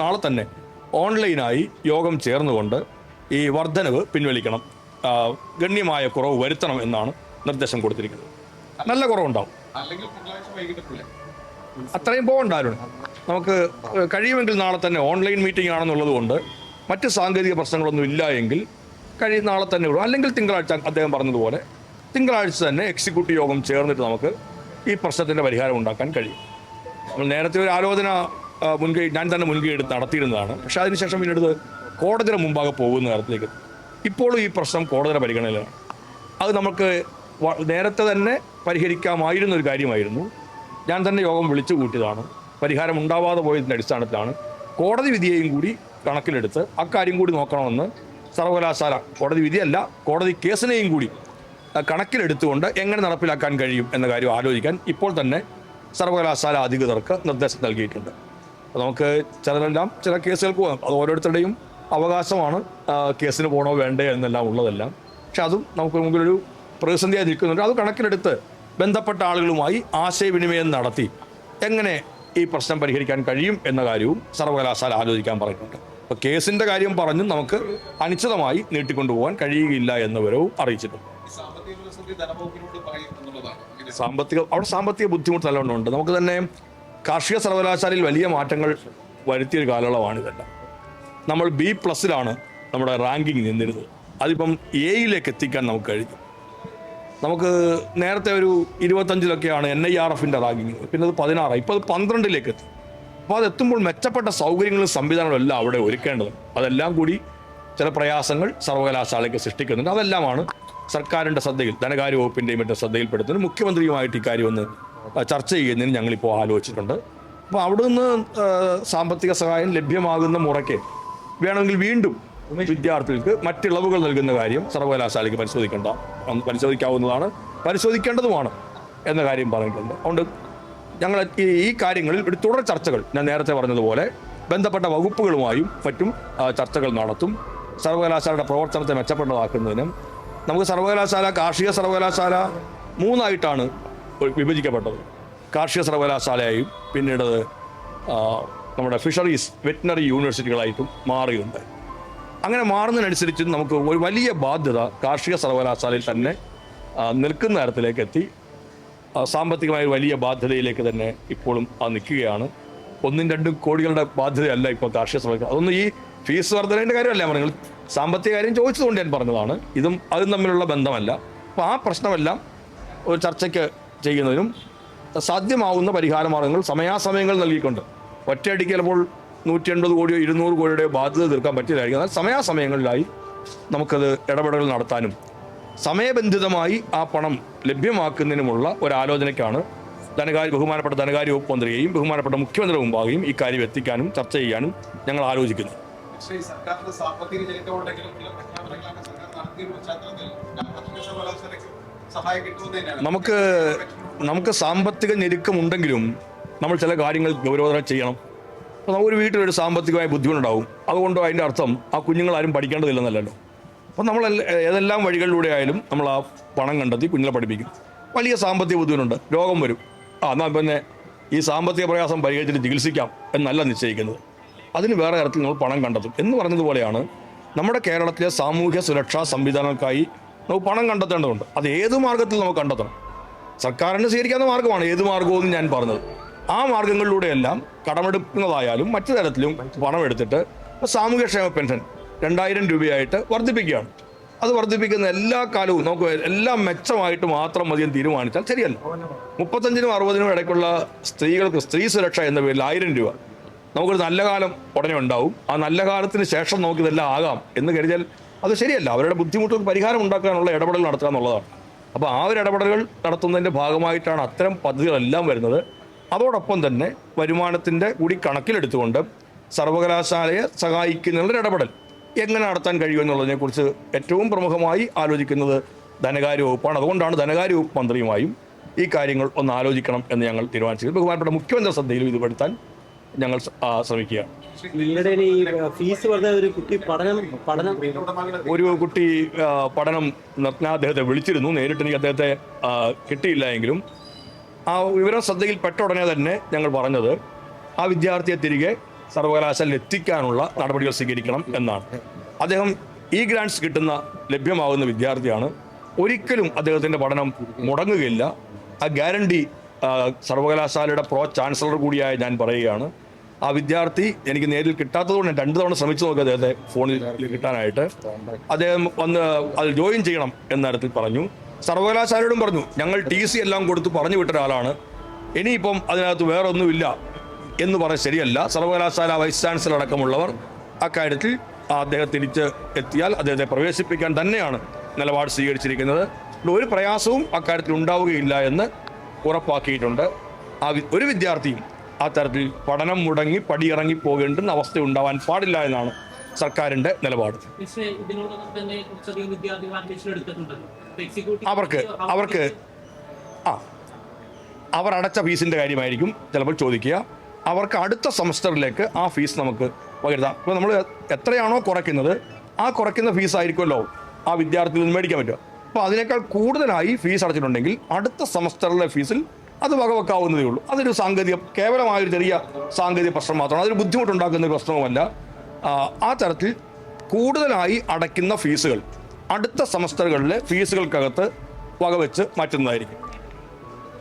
നാളെ തന്നെ ഓൺലൈനായി യോഗം ചേർന്നുകൊണ്ട് ഈ വർധനവ് പിൻവലിക്കണം, ഗണ്യമായ കുറവ് വരുത്തണം എന്നാണ് നിർദ്ദേശം കൊടുത്തിരിക്കുന്നത്. നല്ല കുറവുണ്ടാവും, അത്രയും പോകണ്ടായിരുന്നു. നമുക്ക് കഴിയുമെങ്കിൽ നാളെ തന്നെ ഓൺലൈൻ മീറ്റിംഗ് ആണെന്നുള്ളത് കൊണ്ട് മറ്റ് സാങ്കേതിക പ്രശ്നങ്ങളൊന്നും ഇല്ല എങ്കിൽ നാളെ തന്നെ ഉള്ളൂ. അല്ലെങ്കിൽ തിങ്കളാഴ്ച അദ്ദേഹം പറഞ്ഞതുപോലെ തിങ്കളാഴ്ച തന്നെ എക്സിക്യൂട്ടീവ് യോഗം ചേർന്നിട്ട് നമുക്ക് ഈ പ്രശ്നത്തിൻ്റെ പരിഹാരം ഉണ്ടാക്കാൻ കഴിയും. നമ്മൾ നേരത്തെ ഒരു ആലോചന ഞാൻ തന്നെ മുൻകൈ എടുത്ത് നടത്തിയിരുന്നതാണ്. പക്ഷേ അതിനുശേഷം പിന്നീട് കോടതിയുടെ മുമ്പാകെ പോകുന്ന തരത്തിലേക്ക് ഇപ്പോഴും ഈ പ്രശ്നം കോടതിയുടെ പരിഗണനയിലാണ്. അത് നമുക്ക് നേരത്തെ തന്നെ പരിഹരിക്കാമായിരുന്ന ഒരു കാര്യമായിരുന്നു. ഞാൻ തന്നെ യോഗം വിളിച്ചു കൂട്ടിയതാണ്. പരിഹാരം ഉണ്ടാവാതെ പോയതിൻ്റെ അടിസ്ഥാനത്തിലാണ് കോടതി വിധിയെയും കൂടി കണക്കിലെടുത്ത് അക്കാര്യം കൂടി നോക്കണമെന്ന് സർവകലാശാല, കോടതി വിധിയല്ല കോടതി കേസിനെയും കൂടി കണക്കിലെടുത്തുകൊണ്ട് എങ്ങനെ നടപ്പിലാക്കാൻ കഴിയും എന്ന കാര്യം ആലോചിക്കാൻ ഇപ്പോൾ തന്നെ സർവകലാശാല അധികൃതർക്ക് നിർദ്ദേശം നൽകിയിട്ടുണ്ട്. അപ്പോൾ നമുക്ക് ചില കേസുകൾക്ക് പോകാം, അത് ഓരോരുത്തരുടെയും അവകാശമാണ്, കേസിന് പോകണോ വേണ്ടേ എന്നെല്ലാം ഉള്ളതെല്ലാം. പക്ഷെ അതും നമുക്ക് മുമ്പിലൊരു പ്രതിസന്ധിയായി നിൽക്കുന്നുണ്ട്. അത് കണക്കിലെടുത്ത് ബന്ധപ്പെട്ട ആളുകളുമായി ആശയവിനിമയം നടത്തി എങ്ങനെ ഈ പ്രശ്നം പരിഹരിക്കാൻ കഴിയും എന്ന കാര്യവും സർവകലാശാല ആലോചിക്കാൻ പറഞ്ഞിട്ടുണ്ട്. അപ്പോൾ കേസിൻ്റെ കാര്യം പറഞ്ഞും നമുക്ക് അനിശ്ചിതമായി നീട്ടിക്കൊണ്ടുപോകാൻ കഴിയുകയില്ല എന്ന വിവരവും അറിയിച്ചിട്ടുണ്ട്. സാമ്പത്തിക ബുദ്ധിമുട്ട് നല്ലവണ്ണമുണ്ട്. നമുക്ക് തന്നെ കാർഷിക സർവകലാശാലയിൽ വലിയ മാറ്റങ്ങൾ വരുത്തിയൊരു കാലയളവാണിതെല്ലാം. നമ്മൾ B+ നമ്മുടെ റാങ്കിങ് നിന്നിരുന്നത്. അതിപ്പം Aയിലേക്ക് എത്തിക്കാൻ നമുക്ക് കഴിഞ്ഞു. നമുക്ക് നേരത്തെ ഒരു 25-ലൊക്കെയാണ് NIRFൻ്റെ റാങ്കിങ്, പിന്നെ അത് 16, ഇപ്പോൾ അത് 12-ലേക്ക് എത്തി. അപ്പോൾ അതെത്തുമ്പോൾ മെച്ചപ്പെട്ട സൗകര്യങ്ങളും സംവിധാനങ്ങളും എല്ലാം അവിടെ ഒരുക്കേണ്ടതുണ്ട്. അതെല്ലാം കൂടി ചില പ്രയാസങ്ങൾ സർവകലാശാലയ്ക്ക് സൃഷ്ടിക്കുന്നുണ്ട്. അതെല്ലാമാണ് സർക്കാരിൻ്റെ ശ്രദ്ധയിൽ, ധനകാര്യ വകുപ്പിൻ്റെയും മറ്റും ശ്രദ്ധയിൽപ്പെടുത്തുന്നത്. മുഖ്യമന്ത്രിയുമായിട്ട് ഇക്കാര്യം ഒന്ന് ചർച്ച ചെയ്യുന്നതിന് ഞങ്ങളിപ്പോൾ ആലോചിച്ചിട്ടുണ്ട്. അപ്പോൾ അവിടെ നിന്ന് സാമ്പത്തിക സഹായം ലഭ്യമാകുന്ന മുറയ്ക്ക് വേണമെങ്കിൽ വീണ്ടും വിദ്യാർത്ഥികൾക്ക് മറ്റിളവുകൾ നൽകുന്ന കാര്യം സർവകലാശാലയ്ക്ക് പരിശോധിക്കാവുന്നതാണ്, പരിശോധിക്കേണ്ടതുമാണ് എന്ന കാര്യം പറഞ്ഞിട്ടുണ്ട്. അതുകൊണ്ട് ഞങ്ങൾ ഈ കാര്യങ്ങളിൽ ഒരു തുടർ ചർച്ചകൾ, ഞാൻ നേരത്തെ പറഞ്ഞതുപോലെ ബന്ധപ്പെട്ട വകുപ്പുകളുമായും മറ്റും ചർച്ചകൾ നടത്തും. സർവകലാശാലയുടെ പ്രവർത്തനത്തെ മെച്ചപ്പെട്ടതാക്കുന്നതിനും നമുക്ക് കാർഷിക സർവകലാശാല 3ആയിട്ടാണ് വിഭജിക്കപ്പെട്ടത്. കാർഷിക സർവകലാശാലയായും പിന്നീട് നമ്മുടെ ഫിഷറീസ് വെറ്റിനറി യൂണിവേഴ്സിറ്റികളായിട്ടും മാറിയുണ്ട്. അങ്ങനെ മാറുന്നതിനനുസരിച്ച് നമുക്ക് ഒരു വലിയ ബാധ്യത കാർഷിക സർവകലാശാലയിൽ തന്നെ നിൽക്കുന്ന തരത്തിലേക്ക് എത്തി. സാമ്പത്തികമായ വലിയ ബാധ്യതയിലേക്ക് തന്നെ ഇപ്പോഴും നിൽക്കുകയാണ്. 1-2 കോടികളുടെ ബാധ്യതയല്ല ഇപ്പോൾ കാർഷിക സർവകലാശാല. അതൊന്നും ഈ ഫീസ് വർധനയുടെ കാര്യമല്ല, നിങ്ങൾ സാമ്പത്തിക കാര്യം ചോദിച്ചതുകൊണ്ട് ഞാൻ പറഞ്ഞതാണ്. അതും തമ്മിലുള്ള ബന്ധമല്ല. അപ്പോൾ ആ പ്രശ്നമെല്ലാം ഒരു ചർച്ചയ്ക്ക് ചെയ്യുന്നതിനും സാധ്യമാവുന്ന പരിഹാര മാർഗങ്ങൾ സമയാസമയങ്ങൾ നൽകിക്കൊണ്ട്, ഒറ്റയടിക്ക് ചിലപ്പോൾ 180 കോടിയോ 200 കോടിയുടെയോ ബാധ്യത തീർക്കാൻ പറ്റിയതായിരിക്കും. എന്നാൽ സമയാസമയങ്ങളിലായി നമുക്കത് ഇടപെടലുകൾ നടത്താനും സമയബന്ധിതമായി ആ പണം ലഭ്യമാക്കുന്നതിനുമുള്ള ഒരാലോചനയ്ക്കാണ് ബഹുമാനപ്പെട്ട ധനകാര്യ വകുപ്പ് മന്ത്രിയെയും ബഹുമാനപ്പെട്ട മുഖ്യമന്ത്രിയുടെ മുമ്പാകെയും ഈ കാര്യം എത്തിക്കാനും ചർച്ച ചെയ്യാനും ഞങ്ങൾ ആലോചിക്കുന്നു. നമുക്ക് സാമ്പത്തിക ഞെരുക്കമുണ്ടെങ്കിലും നമ്മൾ ചില കാര്യങ്ങൾ ഗൗരവതരം ചെയ്യണം. അപ്പോൾ നമുക്കൊരു വീട്ടിലൊരു സാമ്പത്തികമായ ബുദ്ധിമുട്ടുണ്ടാവും. അതുകൊണ്ട് അതിൻ്റെ അർത്ഥം ആ കുഞ്ഞുങ്ങളാരും പഠിക്കേണ്ടതില്ലെന്നല്ലല്ലോ. അപ്പോൾ നമ്മൾ ഏതെല്ലാം വഴികളിലൂടെ ആയാലും നമ്മൾ ആ പണം കണ്ടെത്തി കുഞ്ഞുങ്ങളെ പഠിപ്പിക്കും. വലിയ സാമ്പത്തിക ബുദ്ധിമുട്ടുണ്ട്, രോഗം വരും, എന്നാൽ പിന്നെ ഈ സാമ്പത്തിക പ്രയാസം പരിഹരിച്ചിട്ട് ചികിത്സിക്കാം എന്നല്ല നിശ്ചയിക്കുന്നത്. അതിന് വേറെ തരത്തിൽ നമ്മൾ പണം കണ്ടെത്തും എന്ന് പറഞ്ഞതുപോലെയാണ് നമ്മുടെ കേരളത്തിലെ സാമൂഹ്യ സുരക്ഷാ സംവിധാനങ്ങൾക്കായി നമുക്ക് പണം കണ്ടെത്തേണ്ടതുണ്ട്. അത് ഏത് മാർഗത്തിൽ നമുക്ക് കണ്ടെത്തണം. സർക്കാരിന് സ്വീകരിക്കാവുന്ന മാർഗ്ഗമാണ് ഏത് മാർഗവും ഞാൻ പറഞ്ഞത്. ആ മാർഗങ്ങളിലൂടെയെല്ലാം കടമെടുക്കുന്നതായാലും മറ്റു തരത്തിലും പണം എടുത്തിട്ട് സാമൂഹ്യക്ഷേമ പെൻഷൻ 2000 രൂപയായിട്ട് വർദ്ധിപ്പിക്കുകയാണ്. അത് വർദ്ധിപ്പിക്കുന്ന എല്ലാ കാലവും നമുക്ക് എല്ലാം മെച്ചമായിട്ട് മാത്രം മതിയെന്ന് തീരുമാനിച്ചാൽ ശരിയല്ല. 35-നും 60-നും ഇടയ്ക്കുള്ള സ്ത്രീകൾക്ക് സ്ത്രീ സുരക്ഷ എന്ന പേരിൽ 1000 രൂപ നമുക്കൊരു നല്ല കാലം ഉടനെ ഉണ്ടാവും. ആ നല്ല കാലത്തിന് ശേഷം നമുക്കിതെല്ലാം ആകാം എന്ന് കരുതിയാൽ അത് ശരിയല്ല. അവരുടെ ബുദ്ധിമുട്ടുകൾക്ക് പരിഹാരം ഉണ്ടാക്കാനുള്ള ഇടപെടൽ നടത്തുക എന്നുള്ളതാണ്. അപ്പോൾ ആ ഒരു ഇടപെടലുകൾ നടത്തുന്നതിൻ്റെ ഭാഗമായിട്ടാണ് അത്തരം പദ്ധതികളെല്ലാം വരുന്നത്. അതോടൊപ്പം തന്നെ വരുമാനത്തിൻ്റെ കൂടി കണക്കിലെടുത്തുകൊണ്ട് സർവകലാശാലയെ സഹായിക്കുന്നതിനുള്ള ഇടപെടൽ എങ്ങനെ നടത്താൻ കഴിയുമെന്നുള്ളതിനെക്കുറിച്ച് ഏറ്റവും പ്രമുഖമായി ആലോചിക്കുന്നത് ധനകാര്യ വകുപ്പാണ്. അതുകൊണ്ടാണ് ധനകാര്യ വകുപ്പ് മന്ത്രിയുമായും ഈ കാര്യങ്ങൾ ഒന്ന് ആലോചിക്കണം എന്ന് ഞങ്ങൾ തീരുമാനിച്ചത്. ബഹുമാനപ്പെട്ട മുഖ്യമന്ത്രി ശ്രദ്ധയിലും ഇത് പെടുത്താൻ ഞങ്ങൾ ശ്രമിക്കുകയാണ്. ഒരു കുട്ടി പഠനം ഞാൻ അദ്ദേഹത്തെ വിളിച്ചിരുന്നു. നേരിട്ട് എനിക്ക് അദ്ദേഹത്തെ കിട്ടിയില്ല എങ്കിലും ആ വിവരം ശ്രദ്ധയിൽ പെട്ട ഉടനെ തന്നെ ഞങ്ങൾ പറഞ്ഞത് ആ വിദ്യാർത്ഥിയെ തിരികെ സർവകലാശാലയിൽ എത്തിക്കാനുള്ള നടപടികൾ സ്വീകരിക്കണം എന്നാണ്. അദ്ദേഹം ഈ ഗ്രാൻഡ്സ് ലഭ്യമാകുന്ന വിദ്യാർത്ഥിയാണ്. ഒരിക്കലും അദ്ദേഹത്തിൻ്റെ പഠനം മുടങ്ങുകയില്ല. ആ ഗ്യാരണ്ടി സർവകലാശാലയുടെ പ്രോ ചാൻസലർ കൂടിയായ ഞാൻ പറയുകയാണ്. ആ വിദ്യാർത്ഥി എനിക്ക് നേരിൽ കിട്ടാത്തതുകൊണ്ട് ഞാൻ 2 തവണ ശ്രമിച്ചു നോക്കി അദ്ദേഹത്തെ ഫോണിൽ കിട്ടാനായിട്ട്. അദ്ദേഹം വന്ന് അതിൽ ജോയിൻ ചെയ്യണം എന്ന തരത്തിൽ പറഞ്ഞു. സർവകലാശാലയോടും പറഞ്ഞു, ഞങ്ങൾ TC എല്ലാം കൊടുത്ത് പറഞ്ഞു വിട്ട ഒരാളാണ്, ഇനിയിപ്പം അതിനകത്ത് വേറെ ഒന്നുമില്ല എന്ന് പറഞ്ഞാൽ ശരിയല്ല. സർവകലാശാല വൈസ് ചാൻസലർ അടക്കമുള്ളവർ അക്കാര്യത്തിൽ അദ്ദേഹം തിരിച്ച് എത്തിയാൽ അദ്ദേഹത്തെ പ്രവേശിപ്പിക്കാൻ തന്നെയാണ് നിലപാട് സ്വീകരിച്ചിരിക്കുന്നത്. ഒരു പ്രയാസവും അക്കാര്യത്തിൽ ഉണ്ടാവുകയില്ല എന്ന് ഉറപ്പാക്കിയിട്ടുണ്ട്. ഒരു വിദ്യാർത്ഥിയും ആ തരത്തിൽ പഠനം മുടങ്ങി പടിയിറങ്ങി പോകേണ്ടുന്ന അവസ്ഥ ഉണ്ടാവാൻ പാടില്ല എന്നാണ് സർക്കാരിൻ്റെ നിലപാട്. അവർ അടച്ച ഫീസിൻ്റെ കാര്യമായിരിക്കും ചിലപ്പോൾ ചോദിക്കുക. അവർക്ക് അടുത്ത സെമസ്റ്ററിലേക്ക് ആ ഫീസ് നമുക്ക് പകരുതാം. ഇപ്പോൾ നമ്മൾ എത്രയാണോ കുറയ്ക്കുന്നത് ആ കുറയ്ക്കുന്ന ഫീസായിരിക്കുമല്ലോ ആ വിദ്യാർത്ഥിയിൽ നിന്ന് മേടിക്കാൻ പറ്റുക. അപ്പോൾ അതിനേക്കാൾ കൂടുതലായി ഫീസ് അടച്ചിട്ടുണ്ടെങ്കിൽ അടുത്ത സെമസ്റ്ററിലെ ഫീസിൽ അത് വകവെക്കാവുന്നതേ ഉള്ളൂ. അതൊരു കേവലമായൊരു ചെറിയ സാങ്കേതിക പ്രശ്നം മാത്രമാണ്. അതൊരു ബുദ്ധിമുട്ടുണ്ടാക്കുന്ന ഒരു പ്രശ്നവുമല്ല. ആ തരത്തിൽ കൂടുതലായി അടയ്ക്കുന്ന ഫീസുകൾ അടുത്ത സെമസ്റ്ററുകളിലെ ഫീസുകൾക്കകത്ത് വകവെച്ച് മാറ്റുന്നതായിരിക്കും.